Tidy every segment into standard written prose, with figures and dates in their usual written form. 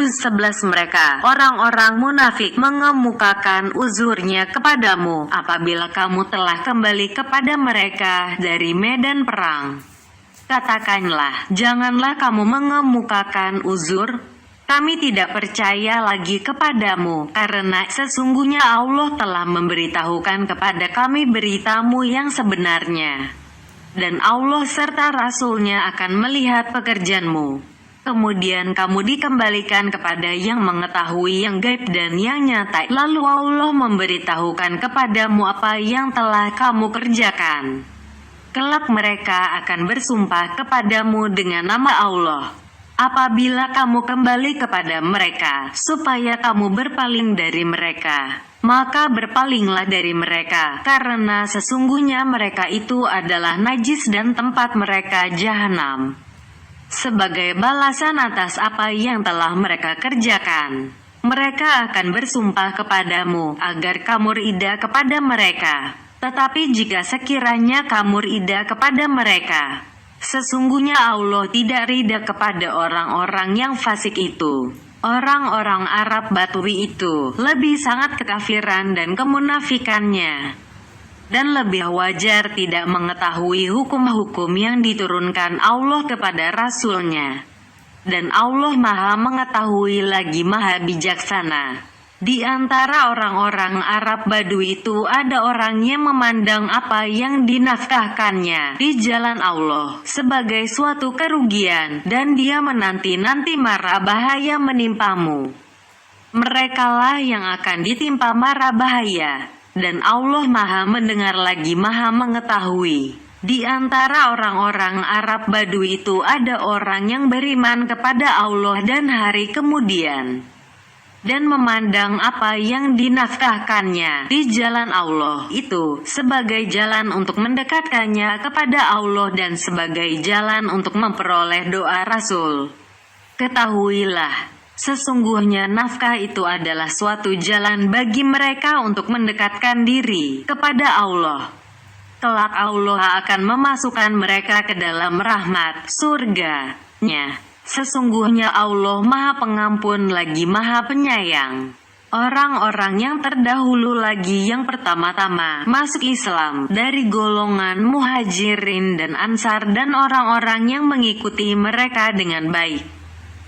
Juz 11. Mereka, orang-orang munafik, mengemukakan uzurnya kepadamu apabila kamu telah kembali kepada mereka dari medan perang. Katakanlah, janganlah kamu mengemukakan uzur. Kami tidak percaya lagi kepadamu, karena sesungguhnya Allah telah memberitahukan kepada kami beritamu yang sebenarnya. Dan Allah serta Rasul-Nya akan melihat pekerjaanmu. Kemudian kamu dikembalikan kepada yang mengetahui yang gaib dan yang nyata. Lalu Allah memberitahukan kepadamu apa yang telah kamu kerjakan. Kelak mereka akan bersumpah kepadamu dengan nama Allah. Apabila kamu kembali kepada mereka, supaya kamu berpaling dari mereka, maka berpalinglah dari mereka, karena sesungguhnya mereka itu adalah najis dan tempat mereka jahanam. Sebagai balasan atas apa yang telah mereka kerjakan, mereka akan bersumpah kepadamu agar kamu ridha kepada mereka. Tetapi jika sekiranya kamu ridha kepada mereka, sesungguhnya Allah tidak ridha kepada orang-orang yang fasik itu. Orang-orang Arab Badui itu lebih sangat kekafiran dan kemunafikannya, dan lebih wajar tidak mengetahui hukum-hukum yang diturunkan Allah kepada Rasul-Nya. Dan Allah Maha Mengetahui lagi Maha Bijaksana. Di antara orang-orang Arab Badui itu ada orang yang memandang apa yang dinafkahkannya di jalan Allah sebagai suatu kerugian, dan dia menanti-nanti mara bahaya menimpamu. Merekalah yang akan ditimpa mara bahaya. Dan Allah Maha Mendengar lagi Maha Mengetahui. Di antara orang-orang Arab Badui itu ada orang yang beriman kepada Allah dan hari kemudian, dan memandang apa yang dinafkahkannya di jalan Allah itu sebagai jalan untuk mendekatkannya kepada Allah dan sebagai jalan untuk memperoleh doa Rasul. Ketahuilah, sesungguhnya nafkah itu adalah suatu jalan bagi mereka untuk mendekatkan diri kepada Allah. Kelak Allah akan memasukkan mereka ke dalam rahmat surga-Nya. Sesungguhnya Allah Maha Pengampun lagi Maha Penyayang. Orang-orang yang terdahulu lagi yang pertama-tama masuk Islam dari golongan Muhajirin dan Ansar dan orang-orang yang mengikuti mereka dengan baik,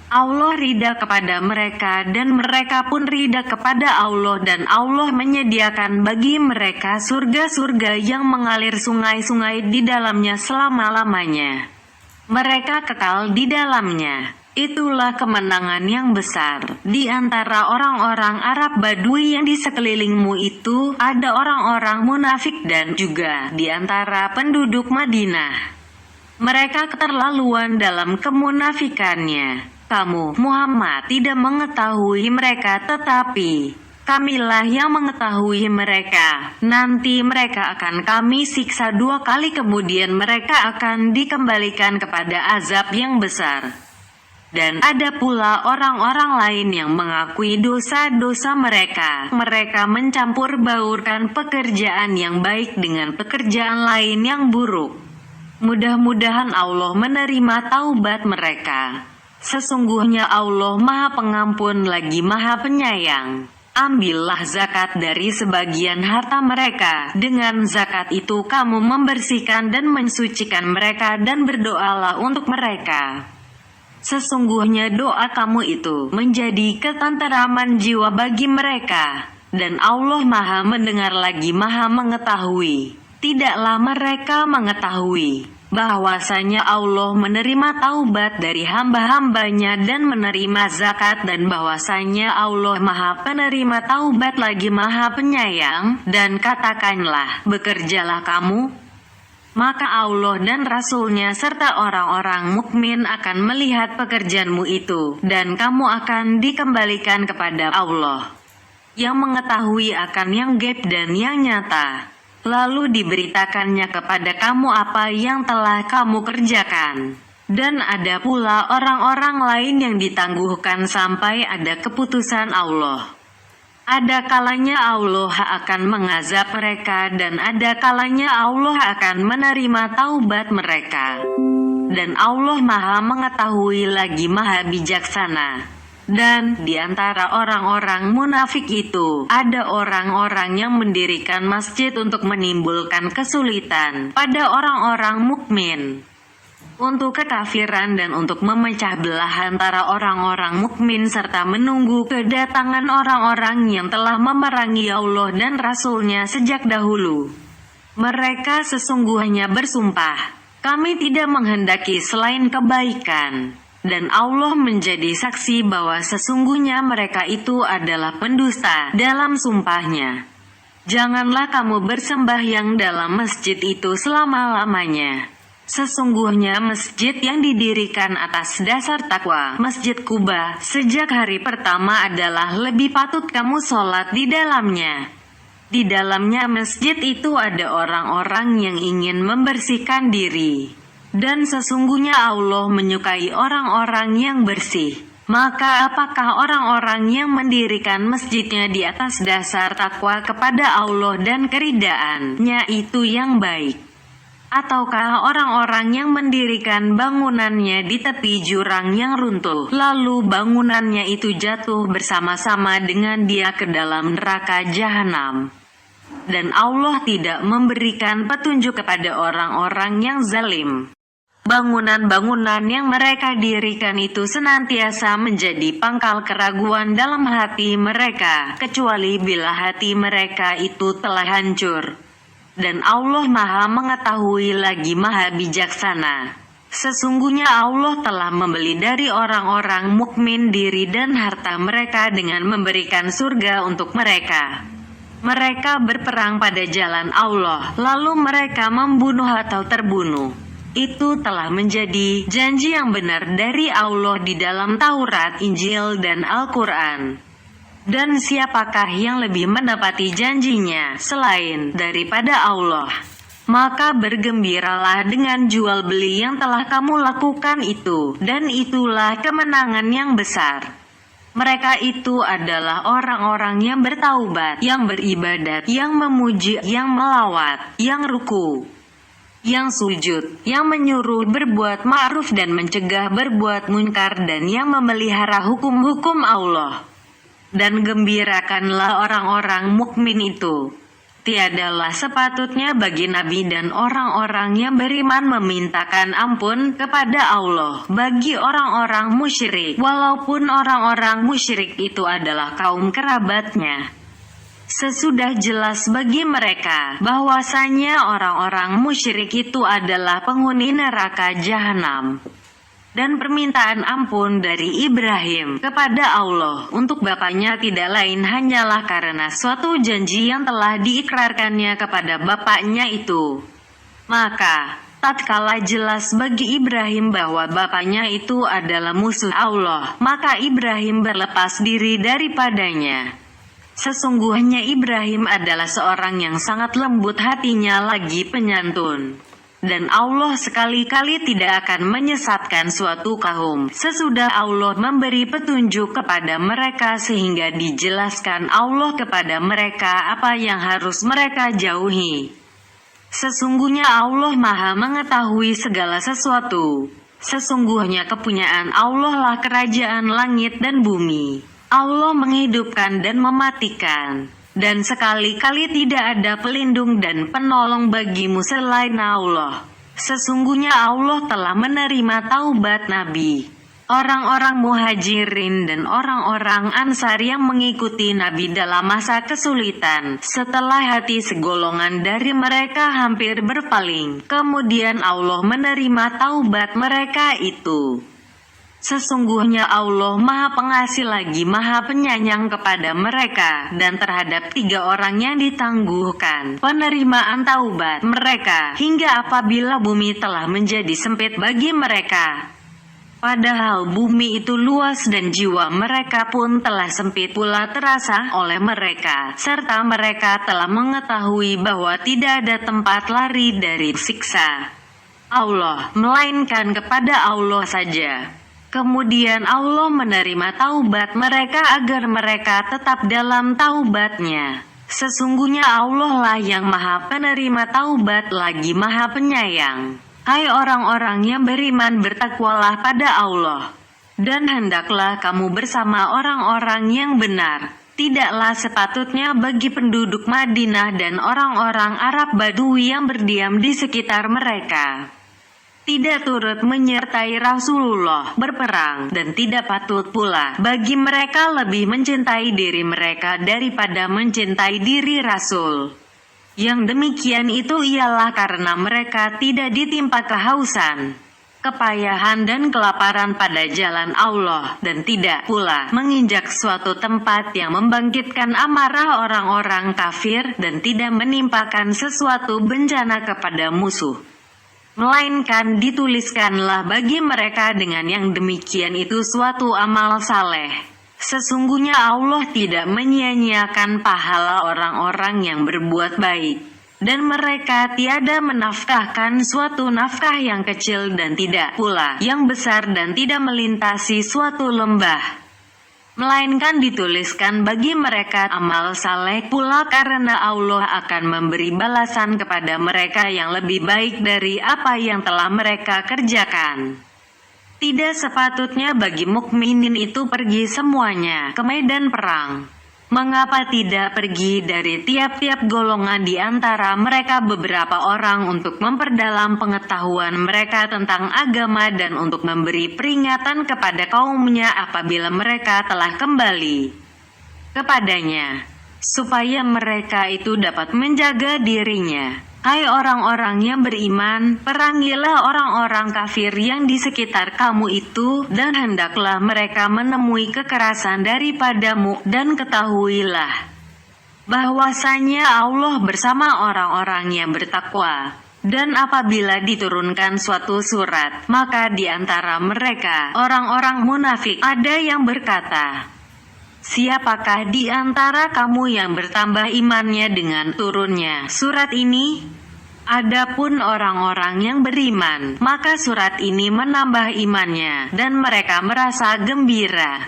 Allah ridha kepada mereka dan mereka pun ridha kepada Allah, dan Allah menyediakan bagi mereka surga-surga yang mengalir sungai-sungai di dalamnya selama-lamanya. Mereka kekal di dalamnya. Itulah kemenangan yang besar. Di antara orang-orang Arab Badui yang di sekelilingmu itu ada orang-orang munafik dan juga di antara penduduk Madinah. Mereka keterlaluan dalam kemunafikannya. Kamu, Muhammad, tidak mengetahui mereka, tetapi Kamilah yang mengetahui mereka. Nanti mereka akan kami siksa 2 kali, kemudian mereka akan dikembalikan kepada azab yang besar. Dan ada pula orang-orang lain yang mengakui dosa-dosa mereka. Mereka mencampur baurkan pekerjaan yang baik dengan pekerjaan lain yang buruk. Mudah-mudahan Allah menerima taubat mereka. Sesungguhnya Allah Maha Pengampun lagi Maha Penyayang. Ambillah zakat dari sebagian harta mereka. Dengan zakat itu kamu membersihkan dan mensucikan mereka, dan berdoalah untuk mereka. Sesungguhnya doa kamu itu menjadi ketenteraman jiwa bagi mereka. Dan Allah Maha Mendengar lagi Maha Mengetahui. Tidaklah mereka mengetahui bahwasanya Allah menerima taubat dari hamba-hambanya dan menerima zakat, dan bahwasanya Allah Maha Penerima taubat lagi Maha Penyayang. Dan katakanlah, bekerjalah kamu, maka Allah dan Rasul-Nya serta orang-orang mukmin akan melihat pekerjaanmu itu, dan kamu akan dikembalikan kepada Allah yang mengetahui akan yang gaib dan yang nyata. Lalu diberitakannya kepada kamu apa yang telah kamu kerjakan. Dan ada pula orang-orang lain yang ditangguhkan sampai ada keputusan Allah. Ada kalanya Allah akan mengazab mereka, dan ada kalanya Allah akan menerima taubat mereka. Dan Allah Maha Mengetahui lagi Maha Bijaksana. Dan di antara orang-orang munafik itu, ada orang-orang yang mendirikan masjid untuk menimbulkan kesulitan pada orang-orang mukmin, untuk kekafiran dan untuk memecah belah antara orang-orang mukmin serta menunggu kedatangan orang-orang yang telah memerangi Allah dan Rasul-Nya sejak dahulu. Mereka sesungguhnya bersumpah, kami tidak menghendaki selain kebaikan. Dan Allah menjadi saksi bahwa sesungguhnya mereka itu adalah pendusta dalam sumpahnya. Janganlah kamu bersembahyang dalam masjid itu selama-lamanya. Sesungguhnya masjid yang didirikan atas dasar takwa, Masjid Quba, sejak hari pertama adalah lebih patut kamu sholat di dalamnya. Di dalamnya masjid itu ada orang-orang yang ingin membersihkan diri. Dan sesungguhnya Allah menyukai orang-orang yang bersih. Maka apakah orang-orang yang mendirikan masjidnya di atas dasar takwa kepada Allah dan keridaan-Nya itu yang baik? Ataukah orang-orang yang mendirikan bangunannya di tepi jurang yang runtuh, lalu bangunannya itu jatuh bersama-sama dengan dia ke dalam neraka jahanam? Dan Allah tidak memberikan petunjuk kepada orang-orang yang zalim. Bangunan-bangunan yang mereka dirikan itu senantiasa menjadi pangkal keraguan dalam hati mereka, kecuali bila hati mereka itu telah hancur. Dan Allah Maha Mengetahui lagi Maha Bijaksana. Sesungguhnya Allah telah membeli dari orang-orang mukmin diri dan harta mereka dengan memberikan surga untuk mereka. Mereka berperang pada jalan Allah, lalu mereka membunuh atau terbunuh. Itu telah menjadi janji yang benar dari Allah di dalam Taurat, Injil, dan Al-Quran. Dan siapakah yang lebih menepati janjinya selain daripada Allah? Maka bergembiralah dengan jual beli yang telah kamu lakukan itu, dan itulah kemenangan yang besar. Mereka itu adalah orang-orang yang bertaubat, yang beribadat, yang memuji, yang melawat, yang ruku, yang sujud, yang menyuruh berbuat ma'ruf dan mencegah berbuat munkar, dan yang memelihara hukum-hukum Allah. Dan gembirakanlah orang-orang mukmin itu. Tiadalah sepatutnya bagi Nabi dan orang-orang yang beriman memintakan ampun kepada Allah bagi orang-orang musyrik, walaupun orang-orang musyrik itu adalah kaum kerabatnya. Sesudah jelas bagi mereka bahwasanya orang-orang musyrik itu adalah penghuni neraka jahanam. Dan permintaan ampun dari Ibrahim kepada Allah untuk bapaknya tidak lain hanyalah karena suatu janji yang telah diikrarkannya kepada bapaknya itu. Maka tatkala jelas bagi Ibrahim bahwa bapaknya itu adalah musuh Allah, maka Ibrahim berlepas diri daripadanya. Sesungguhnya Ibrahim adalah seorang yang sangat lembut hatinya lagi penyantun. Dan Allah sekali-kali tidak akan menyesatkan suatu kaum sesudah Allah memberi petunjuk kepada mereka sehingga dijelaskan Allah kepada mereka apa yang harus mereka jauhi. Sesungguhnya Allah Maha Mengetahui segala sesuatu. Sesungguhnya kepunyaan Allah lah kerajaan langit dan bumi. Allah menghidupkan dan mematikan. Dan sekali-kali tidak ada pelindung dan penolong bagimu selain Allah. Sesungguhnya Allah telah menerima taubat Nabi, orang-orang muhajirin dan orang-orang ansar yang mengikuti Nabi dalam masa kesulitan. Setelah hati segolongan dari mereka hampir berpaling, kemudian Allah menerima taubat mereka itu. Sesungguhnya Allah Maha Pengasih lagi Maha Penyayang kepada mereka, dan terhadap 3 orang yang ditangguhkan penerimaan taubat mereka hingga apabila bumi telah menjadi sempit bagi mereka. Padahal bumi itu luas dan jiwa mereka pun telah sempit pula terasa oleh mereka, serta mereka telah mengetahui bahwa tidak ada tempat lari dari siksa Allah melainkan kepada Allah saja. Kemudian Allah menerima taubat mereka agar mereka tetap dalam taubatnya. Sesungguhnya Allah lah yang Maha Penerima taubat lagi Maha Penyayang. Hai orang-orang yang beriman, bertakwalah pada Allah. Dan hendaklah kamu bersama orang-orang yang benar. Tidaklah sepatutnya bagi penduduk Madinah dan orang-orang Arab Badui yang berdiam di sekitar mereka tidak turut menyertai Rasulullah berperang, dan tidak patut pula bagi mereka lebih mencintai diri mereka daripada mencintai diri Rasul. Yang demikian itu ialah karena mereka tidak ditimpa kehausan, kepayahan dan kelaparan pada jalan Allah, dan tidak pula menginjak suatu tempat yang membangkitkan amarah orang-orang kafir, dan tidak menimpakan sesuatu bencana kepada musuh. Melainkan dituliskanlah bagi mereka dengan yang demikian itu suatu amal saleh. Sesungguhnya Allah tidak menyia-nyiakan pahala orang-orang yang berbuat baik. Dan mereka tiada menafkahkan suatu nafkah yang kecil dan tidak pula yang besar, dan tidak melintasi suatu lembah, melainkan dituliskan bagi mereka amal saleh pula, karena Allah akan memberi balasan kepada mereka yang lebih baik dari apa yang telah mereka kerjakan. Tidak sepatutnya bagi mukminin itu pergi semuanya ke medan perang. Mengapa tidak pergi dari tiap-tiap golongan di antara mereka beberapa orang untuk memperdalam pengetahuan mereka tentang agama, dan untuk memberi peringatan kepada kaumnya apabila mereka telah kembali kepadanya, supaya mereka itu dapat menjaga dirinya. Hai orang-orang yang beriman, perangilah orang-orang kafir yang di sekitar kamu itu, dan hendaklah mereka menemui kekerasan daripadamu, dan ketahuilah bahwasanya Allah bersama orang-orang yang bertakwa. Dan apabila diturunkan suatu surat, maka di antara mereka orang-orang munafik ada yang berkata, siapakah di antara kamu yang bertambah imannya dengan turunnya surat ini? Adapun orang-orang yang beriman, maka surat ini menambah imannya, dan mereka merasa gembira.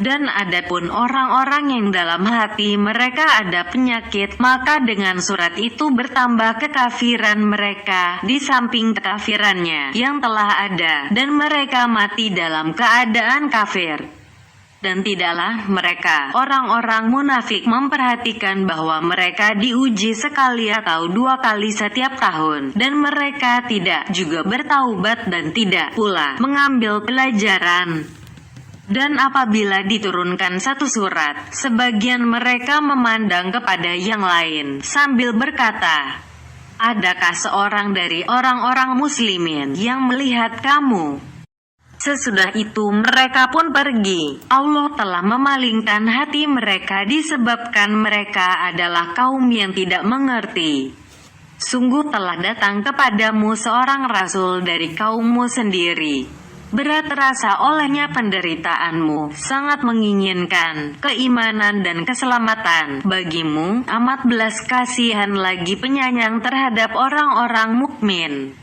Dan adapun orang-orang yang dalam hati mereka ada penyakit, maka dengan surat itu bertambah kekafiran mereka di samping kekafirannya yang telah ada, dan mereka mati dalam keadaan kafir. Dan tidaklah mereka orang-orang munafik memperhatikan bahwa mereka diuji sekali atau dua kali setiap tahun, dan mereka tidak juga bertaubat dan tidak pula mengambil pelajaran. Dan apabila diturunkan satu surat, sebagian mereka memandang kepada yang lain sambil berkata, adakah seorang dari orang-orang muslimin yang melihat kamu? Sesudah itu mereka pun pergi. Allah telah memalingkan hati mereka disebabkan mereka adalah kaum yang tidak mengerti. Sungguh telah datang kepadamu seorang rasul dari kaummu sendiri. Berat rasa olehnya penderitaanmu, sangat menginginkan keimanan dan keselamatan bagimu, amat belas kasihan lagi penyayang terhadap orang-orang mukmin.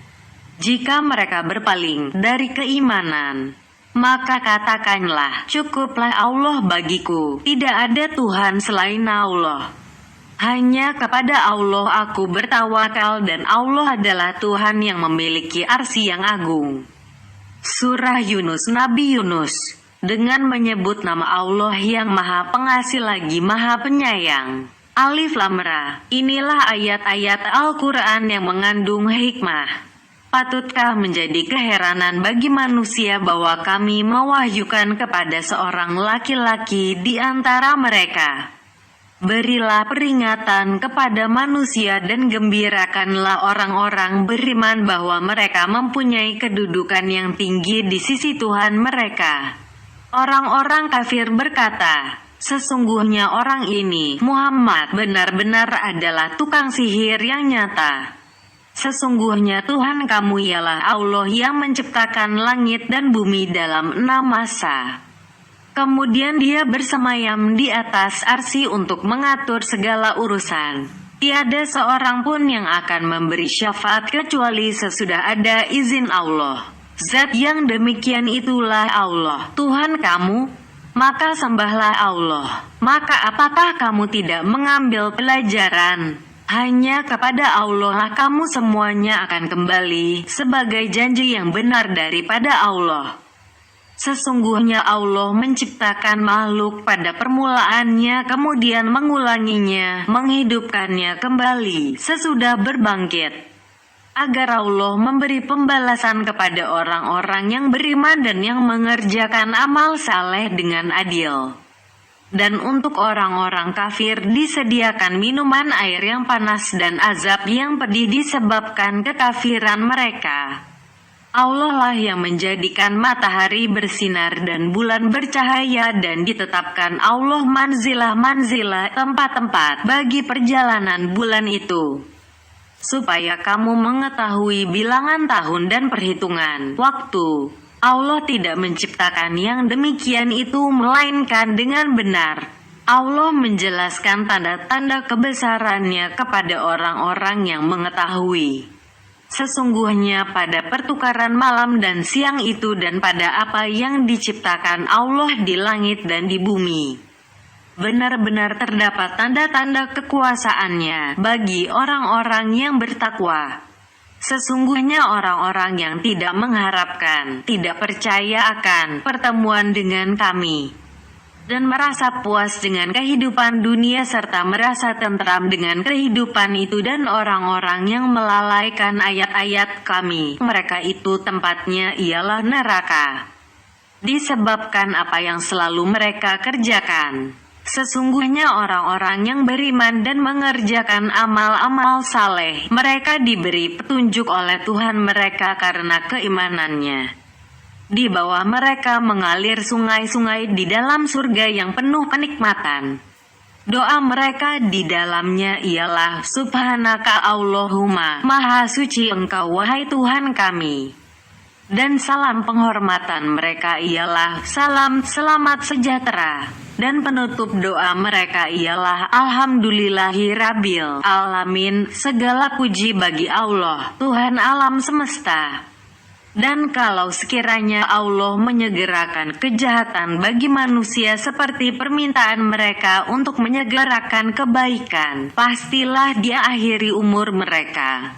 Jika mereka berpaling dari keimanan, maka katakanlah, cukuplah Allah bagiku, tidak ada Tuhan selain Allah. Hanya kepada Allah aku bertawakal, dan Allah adalah Tuhan yang memiliki arsy yang agung. Surah Yunus. Nabi Yunus dengan menyebut nama Allah yang Maha Pengasih lagi Maha Penyayang. Alif Lam Ra. Inilah ayat-ayat Al-Quran yang mengandung hikmah. Patutkah menjadi keheranan bagi manusia bahwa kami mewahyukan kepada seorang laki-laki di antara mereka? Berilah peringatan kepada manusia dan gembirakanlah orang-orang beriman bahwa mereka mempunyai kedudukan yang tinggi di sisi Tuhan mereka. Orang-orang kafir berkata, sesungguhnya orang ini, Muhammad, benar-benar adalah tukang sihir yang nyata. Sesungguhnya Tuhan kamu ialah Allah yang menciptakan langit dan bumi dalam 6 masa. Kemudian dia bersemayam di atas arsy untuk mengatur segala urusan. Tiada seorang pun yang akan memberi syafaat kecuali sesudah ada izin Allah. Zat yang demikian itulah Allah, Tuhan kamu. Maka sembahlah Allah. Maka apakah kamu tidak mengambil pelajaran? Hanya kepada Allah lah kamu semuanya akan kembali, sebagai janji yang benar daripada Allah. Sesungguhnya Allah menciptakan makhluk pada permulaannya, kemudian mengulanginya, menghidupkannya kembali sesudah berbangkit, agar Allah memberi pembalasan kepada orang-orang yang beriman dan yang mengerjakan amal saleh dengan adil. Dan untuk orang-orang kafir disediakan minuman air yang panas dan azab yang pedih disebabkan kekafiran mereka. Allah lah yang menjadikan matahari bersinar dan bulan bercahaya, dan ditetapkan Allah manzilah-manzilah, tempat-tempat bagi perjalanan bulan itu, supaya kamu mengetahui bilangan tahun dan perhitungan waktu. Allah tidak menciptakan yang demikian itu melainkan dengan benar. Allah menjelaskan tanda-tanda kebesarannya kepada orang-orang yang mengetahui. Sesungguhnya pada pertukaran malam dan siang itu dan pada apa yang diciptakan Allah di langit dan di bumi, benar-benar terdapat tanda-tanda kekuasaannya bagi orang-orang yang bertakwa. Sesungguhnya orang-orang yang tidak mengharapkan, tidak percaya akan pertemuan dengan Kami, dan merasa puas dengan kehidupan dunia serta merasa tentram dengan kehidupan itu, dan orang-orang yang melalaikan ayat-ayat Kami, mereka itu tempatnya ialah neraka, disebabkan apa yang selalu mereka kerjakan. Sesungguhnya orang-orang yang beriman dan mengerjakan amal-amal saleh, mereka diberi petunjuk oleh Tuhan mereka karena keimanannya. Di bawah mereka mengalir sungai-sungai di dalam surga yang penuh kenikmatan. Doa mereka di dalamnya ialah, Subhanaka Allahumma, Maha Suci Engkau wahai Tuhan kami. Dan salam penghormatan mereka ialah, salam selamat sejahtera. Dan penutup doa mereka ialah, Alhamdulillahi Rabbil Alamin, segala puji bagi Allah, Tuhan alam semesta. Dan kalau sekiranya Allah menyegerakan kejahatan bagi manusia seperti permintaan mereka untuk menyegerakan kebaikan, pastilah dia akhiri umur mereka.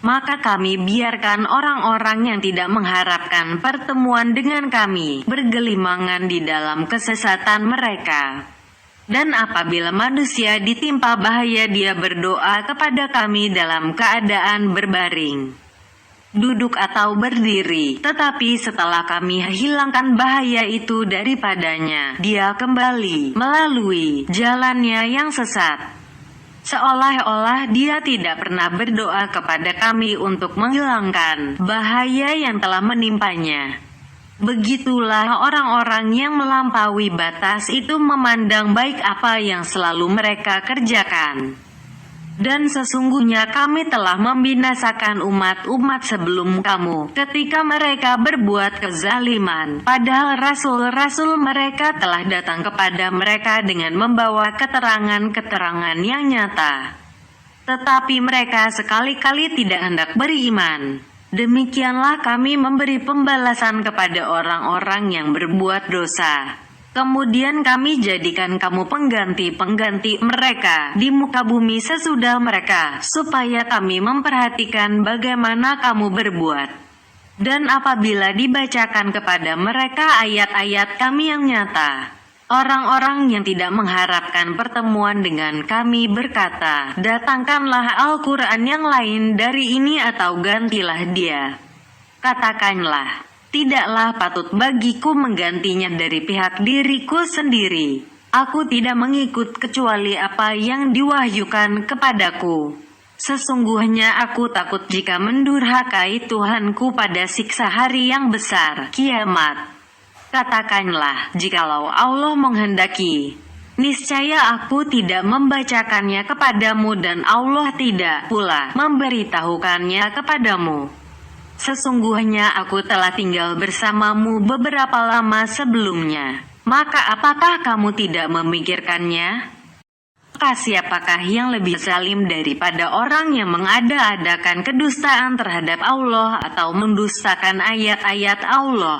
Maka Kami biarkan orang-orang yang tidak mengharapkan pertemuan dengan Kami bergelimangan di dalam kesesatan mereka. Dan apabila manusia ditimpa bahaya, dia berdoa kepada Kami dalam keadaan berbaring, duduk atau berdiri. Tetapi setelah Kami hilangkan bahaya itu daripadanya, dia kembali melalui jalannya yang sesat, seolah-olah dia tidak pernah berdoa kepada Kami untuk menghilangkan bahaya yang telah menimpanya. Begitulah orang-orang yang melampaui batas itu memandang baik apa yang selalu mereka kerjakan. Dan sesungguhnya Kami telah membinasakan umat-umat sebelum kamu ketika mereka berbuat kezaliman, padahal rasul-rasul mereka telah datang kepada mereka dengan membawa keterangan-keterangan yang nyata. Tetapi mereka sekali-kali tidak hendak beriman. Demikianlah Kami memberi pembalasan kepada orang-orang yang berbuat dosa. Kemudian Kami jadikan kamu pengganti-pengganti mereka di muka bumi sesudah mereka, supaya Kami memperhatikan bagaimana kamu berbuat. Dan apabila dibacakan kepada mereka ayat-ayat Kami yang nyata, orang-orang yang tidak mengharapkan pertemuan dengan Kami berkata, datangkanlah Al-Quran yang lain dari ini atau gantilah dia. Katakanlah, tidaklah patut bagiku menggantinya dari pihak diriku sendiri. Aku tidak mengikut kecuali apa yang diwahyukan kepadaku. Sesungguhnya aku takut jika mendurhakai Tuhanku pada siksa hari yang besar, kiamat. Katakanlah, jikalau Allah menghendaki, niscaya aku tidak membacakannya kepadamu dan Allah tidak pula memberitahukannya kepadamu. Sesungguhnya aku telah tinggal bersamamu beberapa lama sebelumnya. Maka apakah kamu tidak memikirkannya? Maka siapakah yang lebih zalim daripada orang yang mengada-adakan kedustaan terhadap Allah atau mendustakan ayat-ayat Allah?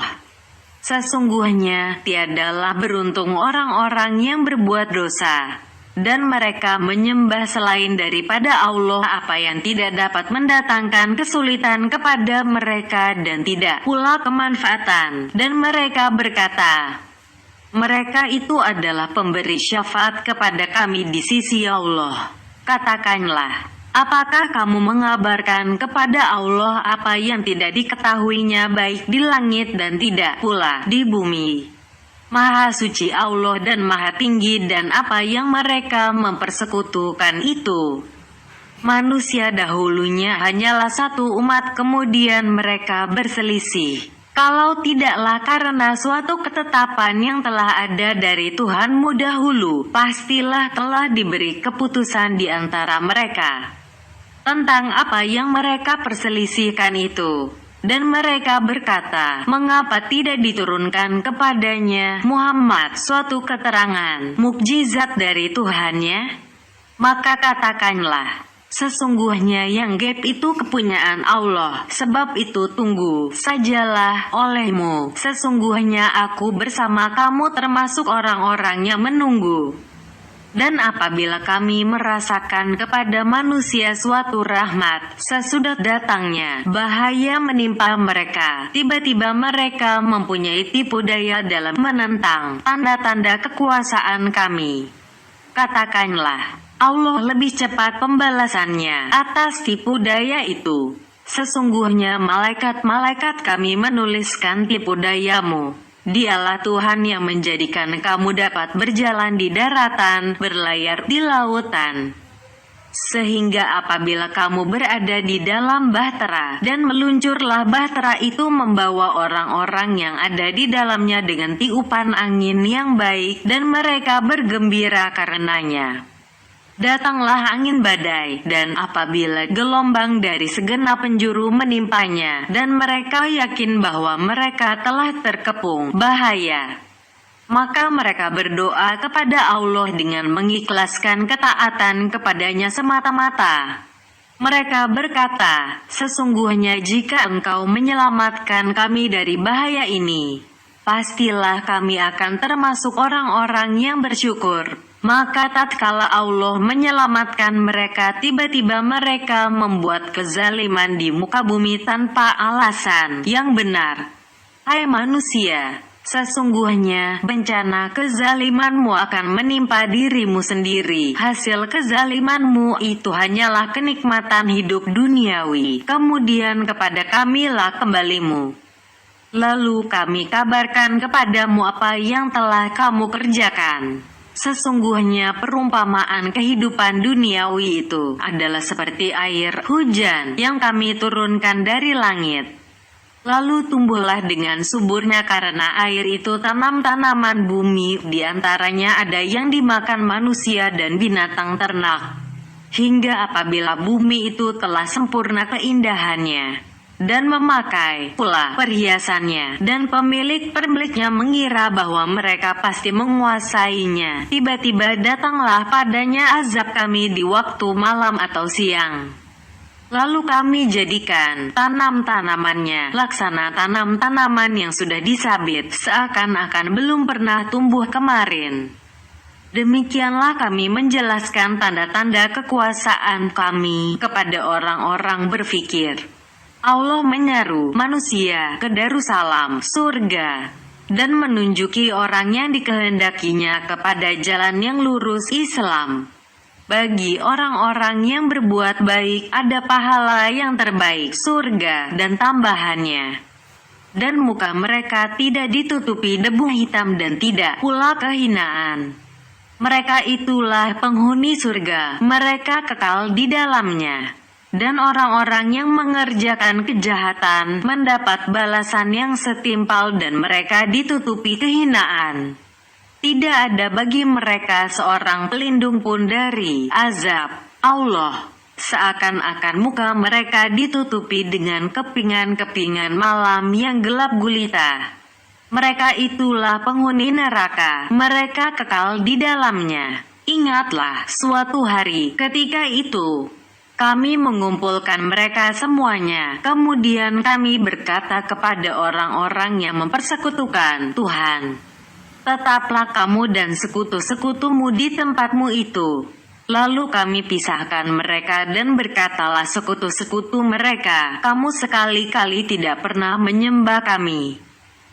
Sesungguhnya tiadalah beruntung orang-orang yang berbuat dosa, dan mereka menyembah selain daripada Allah apa yang tidak dapat mendatangkan kesulitan kepada mereka dan tidak pula kemanfaatan. Dan mereka berkata, mereka itu adalah pemberi syafaat kepada kami di sisi Allah. Katakanlah, apakah kamu mengabarkan kepada Allah apa yang tidak diketahuinya baik di langit dan tidak pula di bumi? Maha suci Allah dan maha tinggi, dan apa yang mereka mempersekutukan itu. Manusia dahulunya hanyalah satu umat, kemudian mereka berselisih. Kalau tidaklah karena suatu ketetapan yang telah ada dari Tuhanmu dahulu, pastilah telah diberi keputusan di antara mereka tentang apa yang mereka perselisihkan itu. Dan mereka berkata, mengapa tidak diturunkan kepadanya Muhammad suatu keterangan, mukjizat dari Tuhannya? Maka katakanlah, sesungguhnya yang gaib itu kepunyaan Allah, sebab itu tunggu sajalah olehmu, sesungguhnya aku bersama kamu termasuk orang-orang yang menunggu. Dan apabila kami merasakan kepada manusia suatu rahmat, sesudah datangnya bahaya menimpa mereka, tiba-tiba mereka mempunyai tipu daya dalam menentang tanda-tanda kekuasaan kami. Katakanlah, Allah lebih cepat pembalasannya atas tipu daya itu. Sesungguhnya malaikat-malaikat kami menuliskan tipu dayamu. Dialah Tuhan yang menjadikan kamu dapat berjalan di daratan, berlayar di lautan. Sehingga apabila kamu berada di dalam bahtera, dan meluncurlah bahtera itu membawa orang-orang yang ada di dalamnya dengan tiupan angin yang baik, dan mereka bergembira karenanya. Datanglah angin badai, dan apabila gelombang dari segenap penjuru menimpanya, dan mereka yakin bahwa mereka telah terkepung bahaya, maka mereka berdoa kepada Allah dengan mengikhlaskan ketaatan kepadanya semata-mata. Mereka berkata, sesungguhnya jika Engkau menyelamatkan kami dari bahaya ini, pastilah kami akan termasuk orang-orang yang bersyukur. Maka tatkala Allah menyelamatkan mereka, tiba-tiba mereka membuat kezaliman di muka bumi tanpa alasan yang benar. Hai manusia, sesungguhnya bencana kezalimanmu akan menimpa dirimu sendiri. Hasil kezalimanmu itu hanyalah kenikmatan hidup duniawi. Kemudian kepada kamilah kembalimu. Lalu kami kabarkan kepadamu apa yang telah kamu kerjakan. Sesungguhnya perumpamaan kehidupan duniawi itu adalah seperti air hujan yang kami turunkan dari langit. Lalu tumbuhlah dengan suburnya karena air itu tanam-tanaman bumi, di antaranya ada yang dimakan manusia dan binatang ternak. Hingga apabila bumi itu telah sempurna keindahannya dan memakai pula perhiasannya, dan pemiliknya mengira bahwa mereka pasti menguasainya, tiba-tiba datanglah padanya azab kami di waktu malam atau siang. Lalu kami jadikan tanam-tanamannya laksana tanam-tanaman yang sudah disabit, seakan-akan belum pernah tumbuh kemarin. Demikianlah kami menjelaskan tanda-tanda kekuasaan kami kepada orang-orang berfikir. Allah menyeru manusia ke Darussalam, surga, dan menunjuki orang yang dikehendakinya kepada jalan yang lurus Islam. Bagi orang-orang yang berbuat baik ada pahala yang terbaik, surga dan tambahannya. Dan muka mereka tidak ditutupi debu hitam dan tidak pula kehinaan. Mereka itulah penghuni surga, mereka kekal di dalamnya. Dan orang-orang yang mengerjakan kejahatan mendapat balasan yang setimpal dan mereka ditutupi kehinaan. Tidak ada bagi mereka seorang pelindung pun dari azab Allah. Seakan-akan muka mereka ditutupi dengan kepingan-kepingan malam yang gelap gulita. Mereka itulah penghuni neraka, mereka kekal di dalamnya. Ingatlah suatu hari ketika itu kami mengumpulkan mereka semuanya, kemudian kami berkata kepada orang-orang yang mempersekutukan Tuhan, Tetaplah kamu dan sekutu-sekutumu di tempatmu itu. Lalu kami pisahkan mereka dan berkatalah sekutu-sekutu mereka, kamu sekali-kali tidak pernah menyembah kami.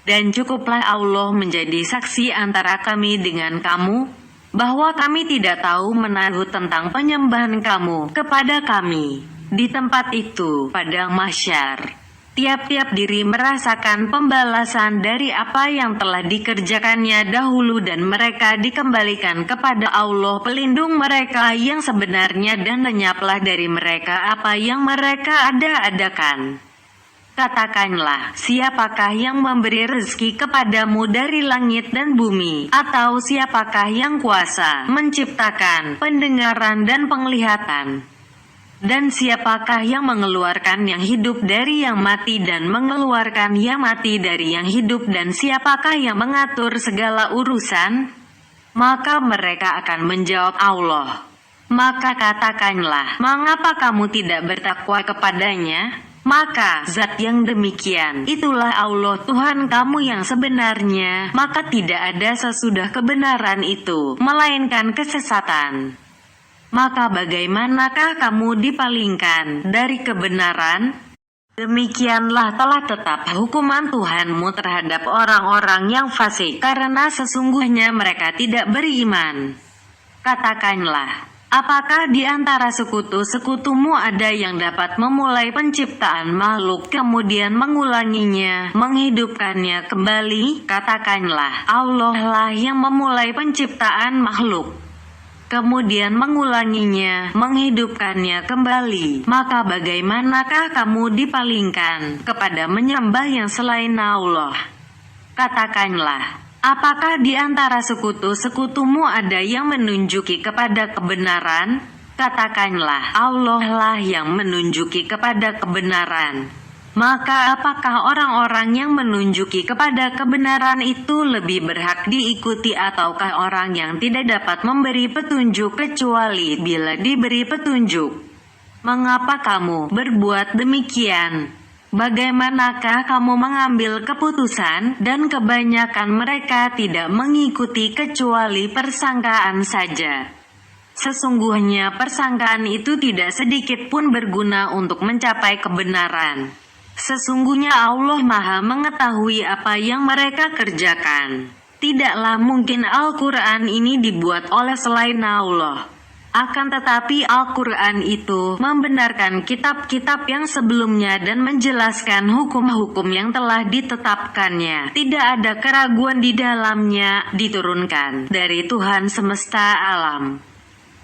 Dan cukuplah Allah menjadi saksi antara kami dengan kamu, bahwa kami tidak tahu menaruh tentang penyembahan kamu kepada kami. Di tempat itu, pada mahsyar, tiap-tiap diri merasakan pembalasan dari apa yang telah dikerjakannya dahulu dan mereka dikembalikan kepada Allah pelindung mereka yang sebenarnya dan lenyaplah dari mereka apa yang mereka ada-adakan. Katakanlah, siapakah yang memberi rezeki kepadamu dari langit dan bumi, atau siapakah yang kuasa menciptakan pendengaran dan penglihatan? Dan siapakah yang mengeluarkan yang hidup dari yang mati dan mengeluarkan yang mati dari yang hidup dan siapakah yang mengatur segala urusan? Maka mereka akan menjawab Allah. Maka katakanlah, mengapa kamu tidak bertakwa kepadanya? Maka zat yang demikian, itulah Allah Tuhan kamu yang sebenarnya, maka tidak ada sesudah kebenaran itu, melainkan kesesatan. Maka bagaimanakah kamu dipalingkan dari kebenaran? Demikianlah telah tetap hukuman Tuhanmu terhadap orang-orang yang fasik, karena sesungguhnya mereka tidak beriman. Katakanlah, apakah di antara sekutu-sekutumu ada yang dapat memulai penciptaan makhluk kemudian mengulanginya, menghidupkannya kembali? Katakanlah, Allah lah yang memulai penciptaan makhluk kemudian mengulanginya, menghidupkannya kembali. Maka bagaimanakah kamu dipalingkan kepada menyembah yang selain Allah? Katakanlah, apakah di antara sekutu-sekutumu ada yang menunjuki kepada kebenaran? Katakanlah, Allah lah yang menunjuki kepada kebenaran. Maka apakah orang-orang yang menunjuki kepada kebenaran itu lebih berhak diikuti ataukah orang yang tidak dapat memberi petunjuk kecuali bila diberi petunjuk? Mengapa kamu berbuat demikian? Bagaimanakah kamu mengambil keputusan dan kebanyakan mereka tidak mengikuti kecuali persangkaan saja? Sesungguhnya persangkaan itu tidak sedikit pun berguna untuk mencapai kebenaran. Sesungguhnya Allah Maha mengetahui apa yang mereka kerjakan. Tidaklah mungkin Al-Quran ini dibuat oleh selain Allah. Akan tetapi Al-Quran itu membenarkan kitab-kitab yang sebelumnya dan menjelaskan hukum-hukum yang telah ditetapkannya. Tidak ada keraguan di dalamnya, diturunkan dari Tuhan semesta alam.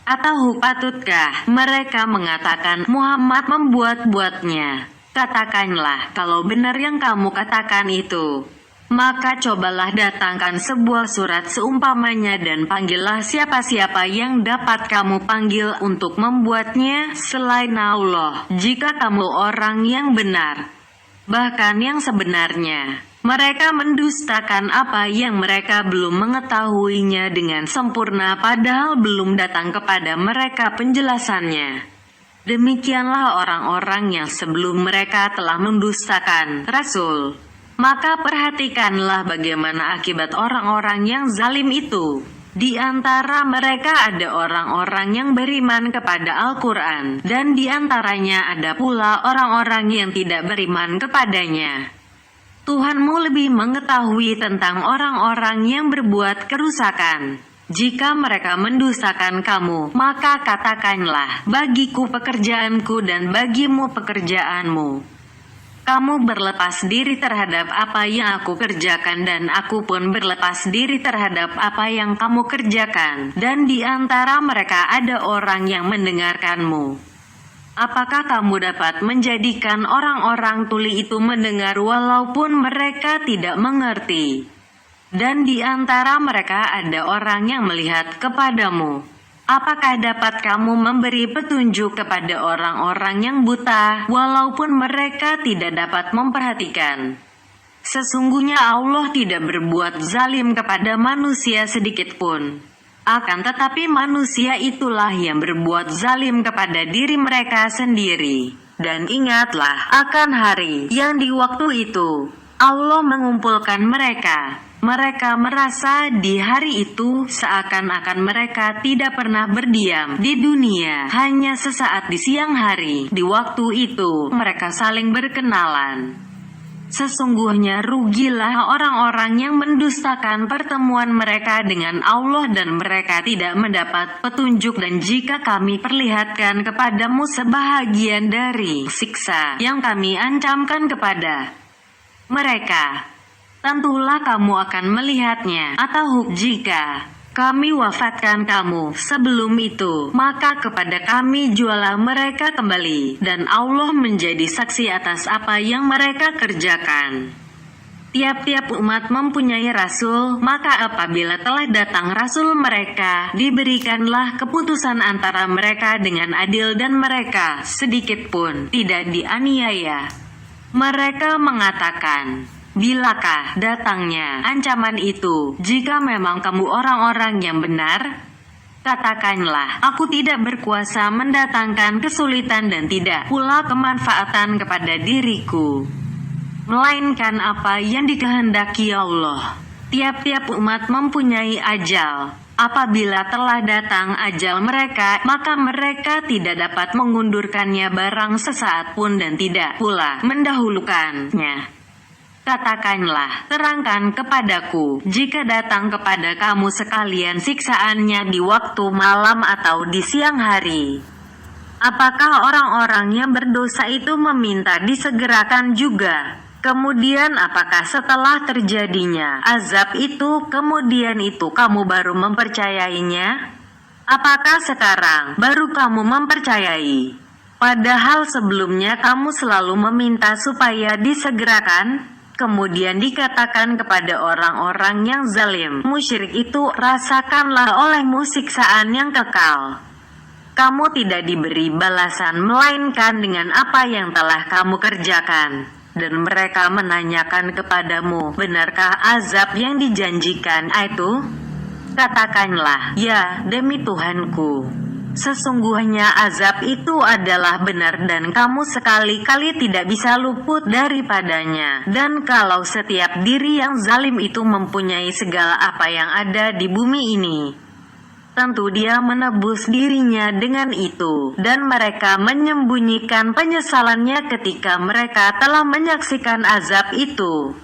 Atau patutkah mereka mengatakan Muhammad membuat-buatnya? Katakanlah, kalau benar yang kamu katakan itu, maka cobalah datangkan sebuah surat seumpamanya dan panggillah siapa-siapa yang dapat kamu panggil untuk membuatnya selain Allah, jika kamu orang yang benar. Bahkan yang sebenarnya, mereka mendustakan apa yang mereka belum mengetahuinya dengan sempurna padahal belum datang kepada mereka penjelasannya. Demikianlah orang-orang yang sebelum mereka telah mendustakan Rasul. Maka perhatikanlah bagaimana akibat orang-orang yang zalim itu. Di antara mereka ada orang-orang yang beriman kepada Al-Quran, dan di antaranya ada pula orang-orang yang tidak beriman kepadanya. Tuhanmu lebih mengetahui tentang orang-orang yang berbuat kerusakan. Jika mereka mendustakan kamu, maka katakanlah, bagiku pekerjaanku dan bagimu pekerjaanmu. Kamu berlepas diri terhadap apa yang aku kerjakan dan aku pun berlepas diri terhadap apa yang kamu kerjakan. Dan di antara mereka ada orang yang mendengarkanmu. Apakah kamu dapat menjadikan orang-orang tuli itu mendengar walaupun mereka tidak mengerti? Dan di antara mereka ada orang yang melihat kepadamu. Apakah dapat kamu memberi petunjuk kepada orang-orang yang buta, walaupun mereka tidak dapat memperhatikan? Sesungguhnya Allah tidak berbuat zalim kepada manusia sedikit pun. Akan tetapi manusia itulah yang berbuat zalim kepada diri mereka sendiri. Dan ingatlah akan hari yang di waktu itu Allah mengumpulkan mereka Mereka merasa di hari itu seakan-akan mereka tidak pernah berdiam di dunia, hanya sesaat di siang hari. Di waktu itu, mereka saling berkenalan. Sesungguhnya rugilah orang-orang yang mendustakan pertemuan mereka dengan Allah dan mereka tidak mendapat petunjuk. Dan jika kami perlihatkan kepadamu sebahagian dari siksa yang kami ancamkan kepada mereka, tentulah kamu akan melihatnya. Atau jika kami wafatkan kamu sebelum itu, maka kepada kami jualah mereka kembali, dan Allah menjadi saksi atas apa yang mereka kerjakan. Tiap-tiap umat mempunyai rasul, maka apabila telah datang rasul mereka, diberikanlah keputusan antara mereka dengan adil dan mereka sedikit pun tidak dianiaya. Mereka mengatakan, bilakah datangnya ancaman itu, jika memang kamu orang-orang yang benar? Katakanlah, aku tidak berkuasa mendatangkan kesulitan dan tidak pula kemanfaatan kepada diriku, melainkan apa yang dikehendaki Allah. Tiap-tiap umat mempunyai ajal. Apabila telah datang ajal mereka, maka mereka tidak dapat mengundurkannya barang sesaat pun dan tidak pula mendahulukannya. Katakanlah, terangkan kepadaku, jika datang kepada kamu sekalian siksaannya di waktu malam atau di siang hari, apakah orang-orang yang berdosa itu meminta disegerakan juga? Kemudian apakah setelah terjadinya azab itu, kemudian itu kamu baru mempercayainya? Apakah sekarang baru kamu mempercayai? Padahal sebelumnya kamu selalu meminta supaya disegerakan. Kemudian dikatakan kepada orang-orang yang zalim, musyrik itu, rasakanlah olehmu siksaan yang kekal. Kamu tidak diberi balasan melainkan dengan apa yang telah kamu kerjakan. Dan mereka menanyakan kepadamu, benarkah azab yang dijanjikan itu? Katakanlah, ya, demi Tuhanku, sesungguhnya azab itu adalah benar dan kamu sekali-kali tidak bisa luput daripadanya. Dan kalau setiap diri yang zalim itu mempunyai segala apa yang ada di bumi ini, tentu dia menebus dirinya dengan itu, dan mereka menyembunyikan penyesalannya ketika mereka telah menyaksikan azab itu,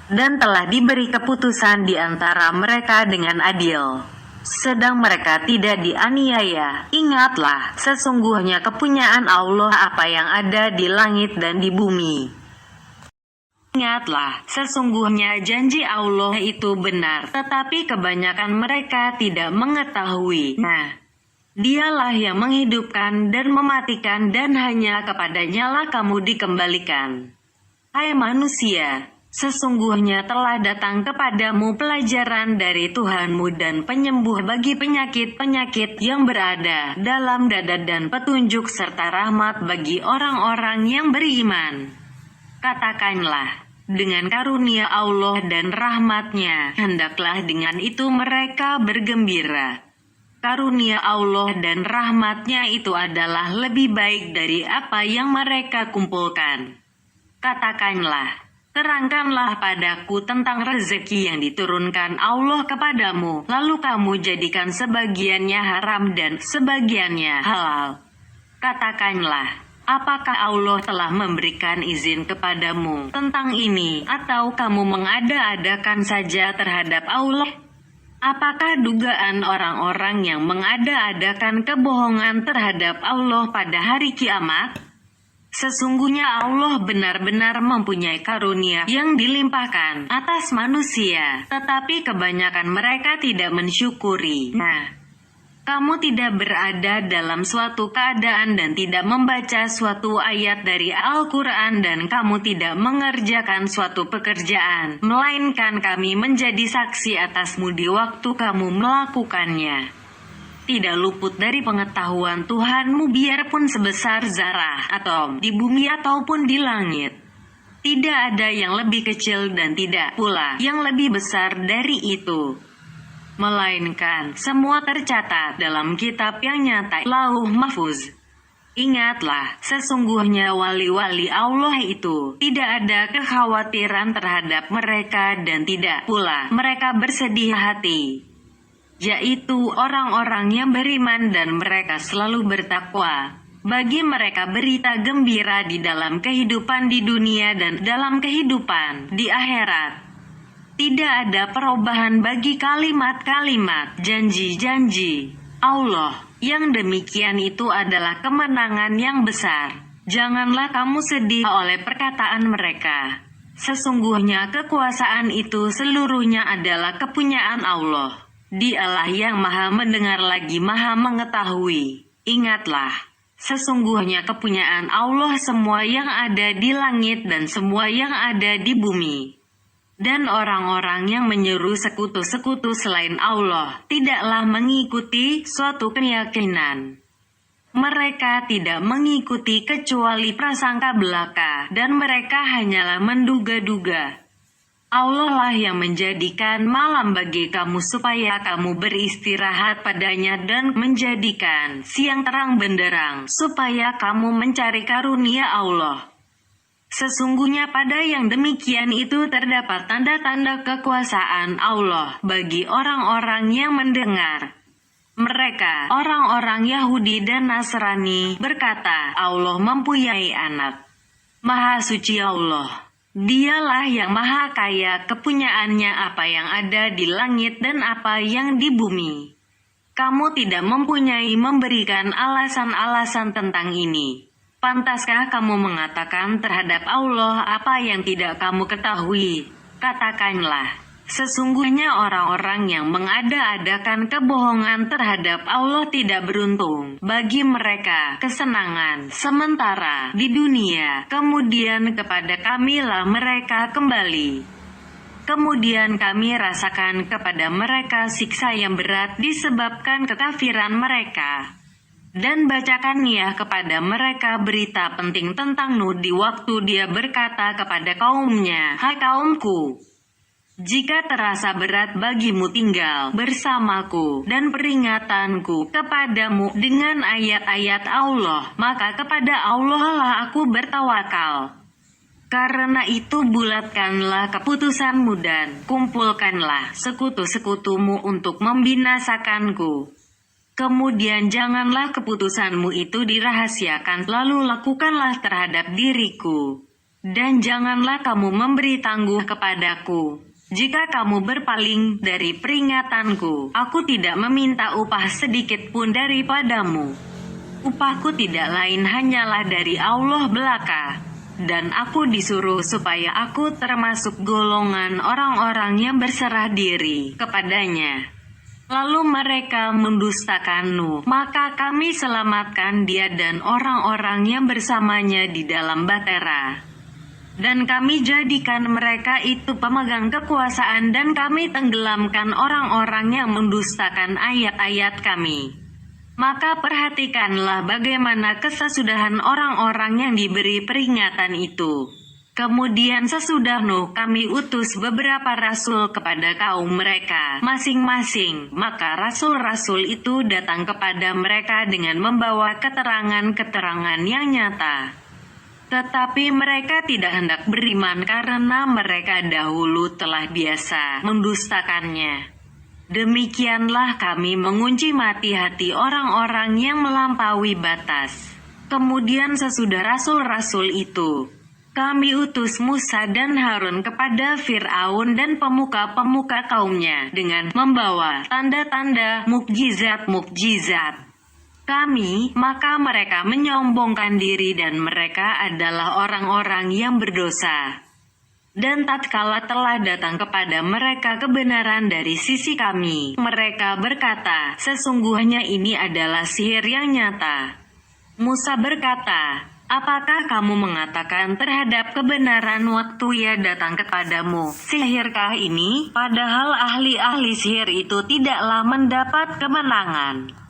dan telah diberi keputusan di antara mereka dengan adil, sedang mereka tidak dianiaya. Ingatlah, sesungguhnya kepunyaan Allah apa yang ada di langit dan di bumi. Ingatlah, sesungguhnya janji Allah itu benar, tetapi kebanyakan mereka tidak mengetahui. Nah, Dialah yang menghidupkan dan mematikan, dan hanya kepadanya lah kamu dikembalikan. Hai manusia, sesungguhnya telah datang kepadamu pelajaran dari Tuhanmu dan penyembuh bagi penyakit-penyakit yang berada dalam dada dan petunjuk serta rahmat bagi orang-orang yang beriman. Katakanlah, dengan karunia Allah dan rahmat-Nya, hendaklah dengan itu mereka bergembira. Karunia Allah dan rahmat-Nya itu adalah lebih baik dari apa yang mereka kumpulkan. Katakanlah, terangkanlah padaku tentang rezeki yang diturunkan Allah kepadamu, lalu kamu jadikan sebagiannya haram dan sebagiannya halal. Katakanlah, apakah Allah telah memberikan izin kepadamu tentang ini, atau kamu mengada-adakan saja terhadap Allah? Apakah dugaan orang-orang yang mengada-adakan kebohongan terhadap Allah pada hari kiamat? Sesungguhnya Allah benar-benar mempunyai karunia yang dilimpahkan atas manusia, tetapi kebanyakan mereka tidak mensyukuri. Nah, kamu tidak berada dalam suatu keadaan dan tidak membaca suatu ayat dari Al-Quran, dan kamu tidak mengerjakan suatu pekerjaan, melainkan kami menjadi saksi atasmu di waktu kamu melakukannya. Tidak luput dari pengetahuan Tuhanmu biarpun sebesar zarah atom di bumi ataupun di langit. Tidak ada yang lebih kecil dan tidak pula yang lebih besar dari itu, melainkan semua tercatat dalam kitab yang nyata, Lauh Mahfuz. Ingatlah, sesungguhnya wali-wali Allah itu tidak ada kekhawatiran terhadap mereka dan tidak pula mereka bersedih hati, yaitu orang-orang yang beriman dan mereka selalu bertakwa. Bagi mereka berita gembira di dalam kehidupan di dunia dan dalam kehidupan di akhirat. Tidak ada perubahan bagi kalimat-kalimat janji-janji Allah. Yang demikian itu adalah kemenangan yang besar. Janganlah kamu sedih oleh perkataan mereka. Sesungguhnya kekuasaan itu seluruhnya adalah kepunyaan Allah. Dialah yang maha mendengar lagi maha mengetahui. Ingatlah, sesungguhnya kepunyaan Allah semua yang ada di langit dan semua yang ada di bumi. Dan orang-orang yang menyeru sekutu-sekutu selain Allah tidaklah mengikuti suatu keyakinan. Mereka tidak mengikuti kecuali prasangka belaka dan mereka hanyalah menduga-duga. Allah lah yang menjadikan malam bagi kamu supaya kamu beristirahat padanya dan menjadikan siang terang benderang supaya kamu mencari karunia Allah. Sesungguhnya pada yang demikian itu terdapat tanda-tanda kekuasaan Allah bagi orang-orang yang mendengar. Mereka, orang-orang Yahudi dan Nasrani, berkata, Allah mempunyai anak. Maha suci Allah. Dialah yang maha kaya kepunyaannya apa yang ada di langit dan apa yang di bumi. Kamu tidak mempunyai memberikan alasan-alasan tentang ini. Pantaskah kamu mengatakan terhadap Allah apa yang tidak kamu ketahui? Katakanlah, sesungguhnya orang-orang yang mengada-adakan kebohongan terhadap Allah tidak beruntung. Bagi mereka kesenangan sementara di dunia, kemudian kepada Kamilah mereka kembali. Kemudian kami rasakan kepada mereka siksa yang berat disebabkan kekafiran mereka. Dan bacakan ya kepada mereka berita penting tentang Nuh di waktu dia berkata kepada kaumnya, hai kaumku, jika terasa berat bagimu tinggal bersamaku dan peringatanku kepadamu dengan ayat-ayat Allah, maka kepada Allah lah aku bertawakal. Karena itu bulatkanlah keputusanmu dan kumpulkanlah sekutu-sekutumu untuk membinasakanku. Kemudian janganlah keputusanmu itu dirahasiakan, lalu lakukanlah terhadap diriku. Dan janganlah kamu memberi tangguh kepadaku. Jika kamu berpaling dari peringatanku, aku tidak meminta upah sedikit pun daripadamu. Upahku tidak lain hanyalah dari Allah belaka. Dan aku disuruh supaya aku termasuk golongan orang-orang yang berserah diri kepadanya. Lalu mereka mendustakan Nuh, maka kami selamatkan dia dan orang-orang yang bersamanya di dalam bahtera. Dan kami jadikan mereka itu pemegang kekuasaan dan kami tenggelamkan orang-orang yang mendustakan ayat-ayat kami. Maka perhatikanlah bagaimana kesesudahan orang-orang yang diberi peringatan itu. Kemudian sesudah Nuh kami utus beberapa rasul kepada kaum mereka masing-masing, maka rasul-rasul itu datang kepada mereka dengan membawa keterangan-keterangan yang nyata. Tetapi mereka tidak hendak beriman karena mereka dahulu telah biasa mendustakannya. Demikianlah kami mengunci mati hati orang-orang yang melampaui batas. Kemudian sesudah rasul-rasul itu, kami utus Musa dan Harun kepada Fir'aun dan pemuka-pemuka kaumnya dengan membawa tanda-tanda mukjizat-mukjizat kami, maka mereka menyombongkan diri dan mereka adalah orang-orang yang berdosa. Dan tatkala telah datang kepada mereka kebenaran dari sisi kami, mereka berkata, sesungguhnya ini adalah sihir yang nyata. Musa berkata, apakah kamu mengatakan terhadap kebenaran waktu ia datang kepadamu, sihirkah ini? Padahal ahli-ahli sihir itu tidaklah mendapat kemenangan.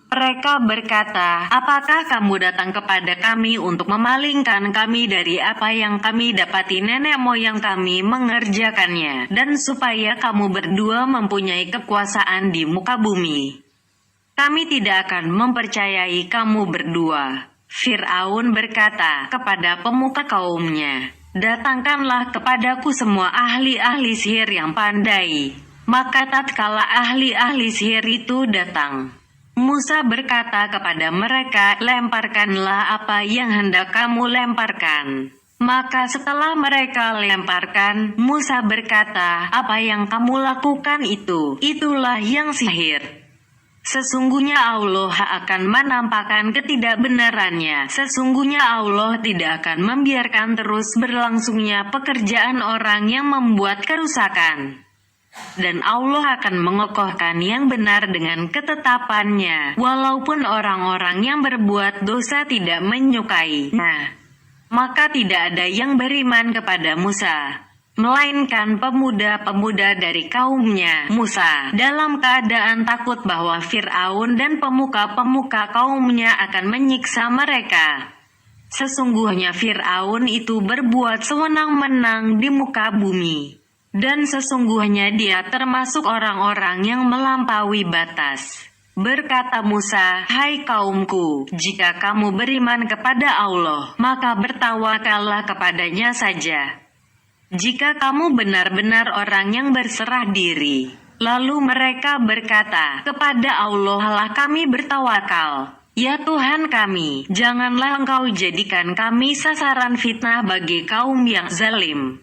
Mereka berkata, apakah kamu datang kepada kami untuk memalingkan kami dari apa yang kami dapati nenek moyang kami mengerjakannya, dan supaya kamu berdua mempunyai kekuasaan di muka bumi? Kami tidak akan mempercayai kamu berdua. Fir'aun berkata kepada pemuka kaumnya, "Datangkanlah kepadaku semua ahli-ahli sihir yang pandai." Maka tatkala ahli-ahli sihir itu datang, Musa berkata kepada mereka, "Lemparkanlah apa yang hendak kamu lemparkan." Maka setelah mereka lemparkan, Musa berkata, "Apa yang kamu lakukan itulah yang sihir. Sesungguhnya Allah akan menampakkan ketidakbenarannya. Sesungguhnya Allah tidak akan membiarkan terus berlangsungnya pekerjaan orang yang membuat kerusakan. Dan Allah akan mengokohkan yang benar dengan ketetapannya, walaupun orang-orang yang berbuat dosa tidak menyukainya." Maka tidak ada yang beriman kepada Musa, melainkan pemuda-pemuda dari kaumnya Musa, dalam keadaan takut bahwa Fir'aun dan pemuka-pemuka kaumnya akan menyiksa mereka. Sesungguhnya Fir'aun itu berbuat sewenang-wenang di muka bumi, dan sesungguhnya dia termasuk orang-orang yang melampaui batas. Berkata Musa, "Hai kaumku, jika kamu beriman kepada Allah, maka bertawakallah kepadanya saja. Jika kamu benar-benar orang yang berserah diri." Lalu mereka berkata, "Kepada Allah lah kami bertawakal. Ya Tuhan kami, janganlah Engkau jadikan kami sasaran fitnah bagi kaum yang zalim.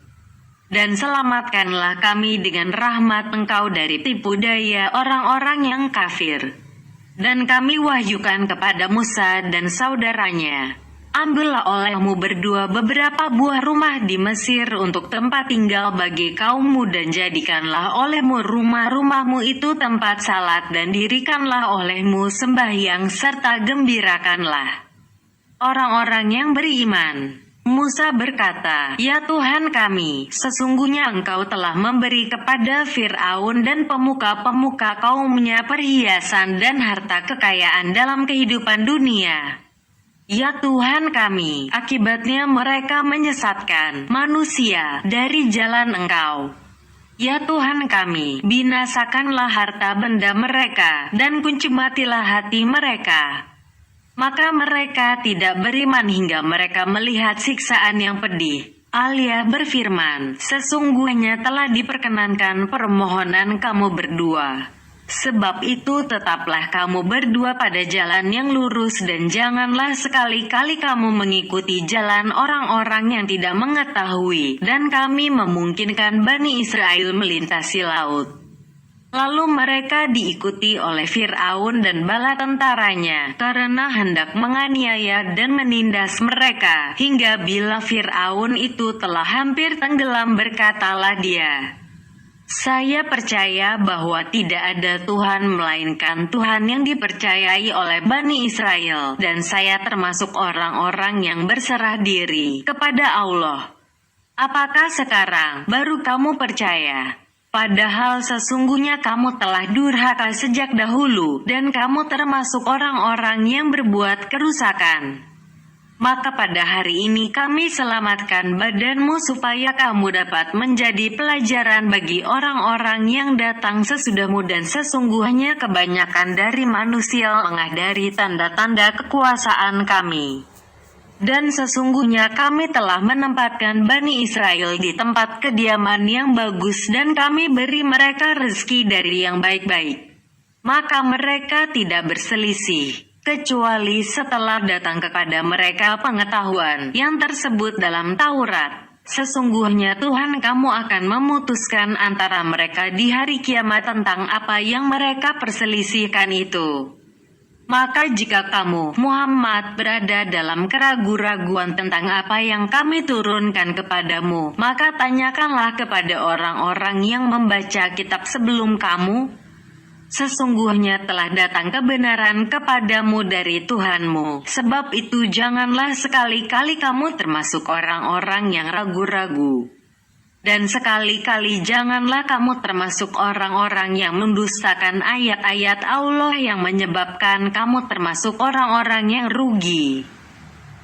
Dan selamatkanlah kami dengan rahmat Engkau dari tipu daya orang-orang yang kafir." Dan kami wahyukan kepada Musa dan saudaranya, "Ambillah olehmu berdua beberapa buah rumah di Mesir untuk tempat tinggal bagi kaummu, dan jadikanlah olehmu rumah-rumahmu itu tempat salat, dan dirikanlah olehmu sembahyang serta gembirakanlah orang-orang yang beriman." Musa berkata, "Ya Tuhan kami, sesungguhnya Engkau telah memberi kepada Fir'aun dan pemuka-pemuka kaumnya perhiasan dan harta kekayaan dalam kehidupan dunia. Ya Tuhan kami, akibatnya mereka menyesatkan manusia dari jalan Engkau. Ya Tuhan kami, binasakanlah harta benda mereka, dan kuncimatilah hati mereka." Maka mereka tidak beriman hingga mereka melihat siksaan yang pedih. Allah berfirman, "Sesungguhnya telah diperkenankan permohonan kamu berdua. Sebab itu tetaplah kamu berdua pada jalan yang lurus, dan janganlah sekali-kali kamu mengikuti jalan orang-orang yang tidak mengetahui." Dan kami memungkinkan Bani Israel melintasi laut. Lalu mereka diikuti oleh Fir'aun dan bala tentaranya, karena hendak menganiaya dan menindas mereka, hingga bila Fir'aun itu telah hampir tenggelam, berkatalah dia, "Saya percaya bahwa tidak ada Tuhan melainkan Tuhan yang dipercayai oleh Bani Israel, dan saya termasuk orang-orang yang berserah diri kepada Allah. Apakah sekarang baru kamu percaya? Padahal sesungguhnya kamu telah durhaka sejak dahulu, dan kamu termasuk orang-orang yang berbuat kerusakan. Maka pada hari ini kami selamatkan badanmu supaya kamu dapat menjadi pelajaran bagi orang-orang yang datang sesudahmu, dan sesungguhnya kebanyakan dari manusia menghadiri tanda-tanda kekuasaan kami. Dan sesungguhnya kami telah menempatkan Bani Israel di tempat kediaman yang bagus, dan kami beri mereka rezeki dari yang baik-baik. Maka mereka tidak berselisih, kecuali setelah datang kepada mereka pengetahuan yang tersebut dalam Taurat. Sesungguhnya Tuhan kamu akan memutuskan antara mereka di hari kiamat tentang apa yang mereka perselisihkan itu. Maka jika kamu, Muhammad, berada dalam keraguan-raguan tentang apa yang kami turunkan kepadamu, maka tanyakanlah kepada orang-orang yang membaca kitab sebelum kamu. Sesungguhnya telah datang kebenaran kepadamu dari Tuhanmu. Sebab itu janganlah sekali-kali kamu termasuk orang-orang yang ragu-ragu. Dan sekali-kali janganlah kamu termasuk orang-orang yang mendustakan ayat-ayat Allah, yang menyebabkan kamu termasuk orang-orang yang rugi.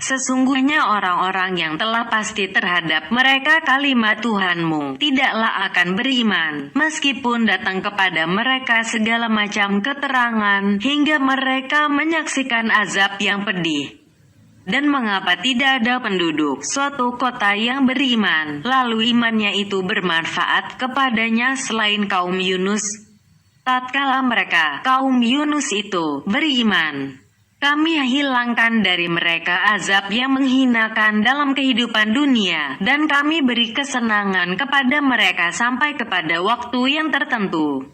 Sesungguhnya orang-orang yang telah pasti terhadap mereka kalimat Tuhanmu tidaklah akan beriman, meskipun datang kepada mereka segala macam keterangan, hingga mereka menyaksikan azab yang pedih. Dan mengapa tidak ada penduduk suatu kota yang beriman, lalu imannya itu bermanfaat kepadanya selain kaum Yunus? Tatkala mereka, kaum Yunus itu, beriman, kami hilangkan dari mereka azab yang menghinakan dalam kehidupan dunia, dan kami beri kesenangan kepada mereka sampai kepada waktu yang tertentu.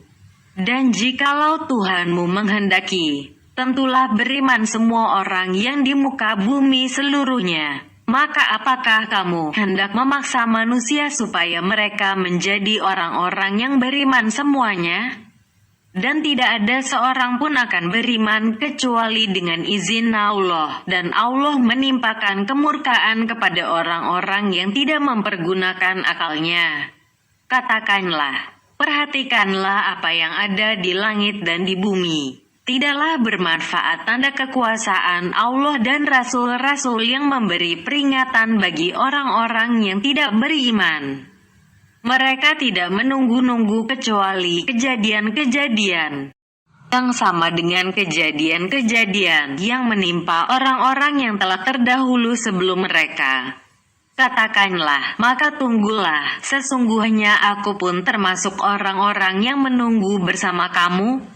Dan jikalau Tuhanmu menghendaki, tentulah beriman semua orang yang di muka bumi seluruhnya. Maka apakah kamu hendak memaksa manusia supaya mereka menjadi orang-orang yang beriman semuanya? Dan tidak ada seorang pun akan beriman kecuali dengan izin Allah, dan Allah menimpakan kemurkaan kepada orang-orang yang tidak mempergunakan akalnya. Katakanlah, perhatikanlah apa yang ada di langit dan di bumi. Tidaklah bermanfaat tanda kekuasaan Allah dan rasul-rasul yang memberi peringatan bagi orang-orang yang tidak beriman. Mereka tidak menunggu-nunggu kecuali kejadian-kejadian yang sama dengan kejadian-kejadian yang menimpa orang-orang yang telah terdahulu sebelum mereka. Katakanlah, maka tunggulah, sesungguhnya aku pun termasuk orang-orang yang menunggu bersama kamu.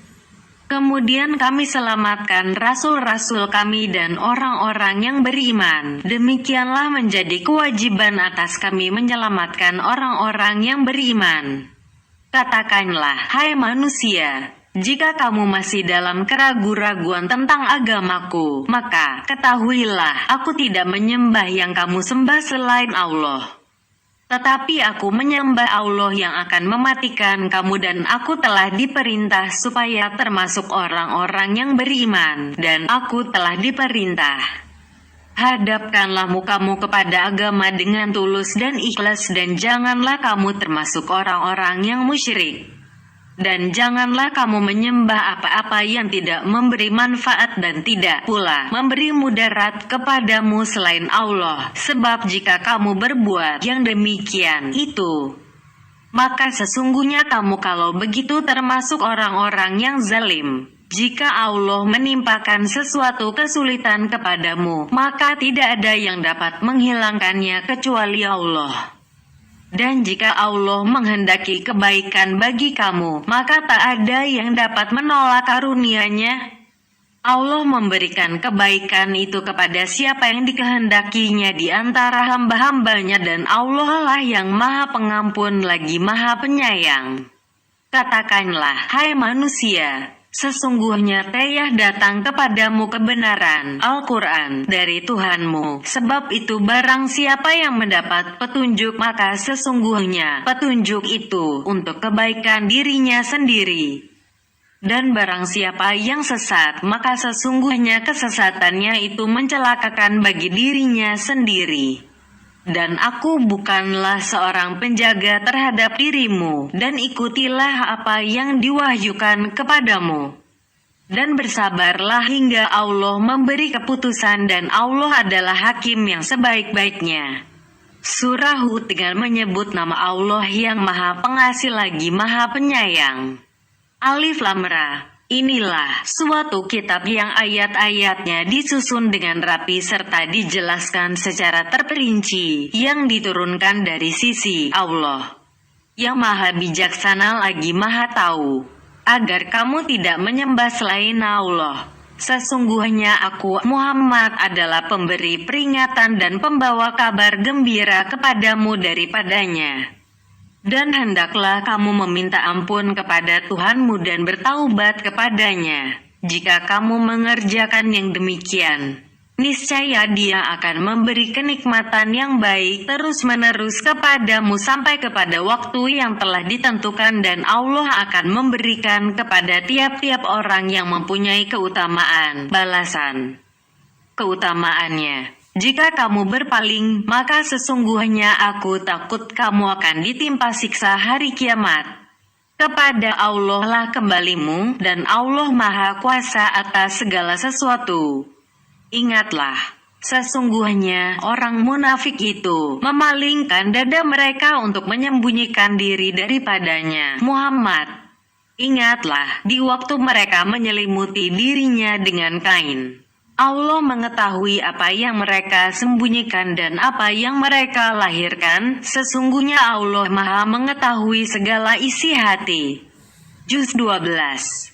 Kemudian kami selamatkan rasul-rasul kami dan orang-orang yang beriman. Demikianlah menjadi kewajiban atas kami menyelamatkan orang-orang yang beriman. Katakanlah, hai manusia, jika kamu masih dalam keraguan-raguan tentang agamaku, maka ketahuilah, aku tidak menyembah yang kamu sembah selain Allah. Tetapi aku menyembah Allah yang akan mematikan kamu, dan aku telah diperintah supaya termasuk orang-orang yang beriman, dan aku telah diperintah. Hadapkanlah mukamu kepada agama dengan tulus dan ikhlas, dan janganlah kamu termasuk orang-orang yang musyrik. Dan janganlah kamu menyembah apa-apa yang tidak memberi manfaat dan tidak pula memberi mudarat kepadamu selain Allah. Sebab jika kamu berbuat yang demikian itu, maka sesungguhnya kamu kalau begitu termasuk orang-orang yang zalim. Jika Allah menimpakan sesuatu kesulitan kepadamu, maka tidak ada yang dapat menghilangkannya kecuali Allah. Dan jika Allah menghendaki kebaikan bagi kamu, maka tak ada yang dapat menolak karunia-Nya. Allah memberikan kebaikan itu kepada siapa yang dikehendakinya di antara hamba-hambanya, dan Allah lah yang Maha Pengampun lagi Maha Penyayang. Katakanlah, hai manusia, sesungguhnya telah datang kepadamu kebenaran, Al-Quran, dari Tuhanmu. Sebab itu barang siapa yang mendapat petunjuk, maka sesungguhnya petunjuk itu untuk kebaikan dirinya sendiri. Dan barang siapa yang sesat, maka sesungguhnya kesesatannya itu mencelakakan bagi dirinya sendiri. Dan aku bukanlah seorang penjaga terhadap dirimu, dan ikutilah apa yang diwahyukan kepadamu. Dan bersabarlah hingga Allah memberi keputusan, dan Allah adalah hakim yang sebaik-baiknya. Surah Hud dengan menyebut nama Allah yang Maha Pengasih lagi Maha Penyayang. Alif Lam Ra. Inilah suatu kitab yang ayat-ayatnya disusun dengan rapi serta dijelaskan secara terperinci, yang diturunkan dari sisi Allah, yang Maha Bijaksana lagi Maha Tahu, agar kamu tidak menyembah selain Allah. Sesungguhnya aku, Muhammad, adalah pemberi peringatan dan pembawa kabar gembira kepadamu daripadanya. Dan hendaklah kamu meminta ampun kepada Tuhanmu dan bertaubat kepadanya. Jika kamu mengerjakan yang demikian, niscaya Dia akan memberi kenikmatan yang baik terus-menerus kepadamu sampai kepada waktu yang telah ditentukan, dan Allah akan memberikan kepada tiap-tiap orang yang mempunyai keutamaan balasan keutamaannya. Jika kamu berpaling, maka sesungguhnya aku takut kamu akan ditimpa siksa hari kiamat. Kepada Allah lah kembalimu, dan Allah Maha Kuasa atas segala sesuatu. Ingatlah, sesungguhnya orang munafik itu memalingkan dada mereka untuk menyembunyikan diri daripadanya. Muhammad, ingatlah di waktu mereka menyelimuti dirinya dengan kain. Allah mengetahui apa yang mereka sembunyikan dan apa yang mereka lahirkan. Sesungguhnya Allah Maha mengetahui segala isi hati. Juz 12.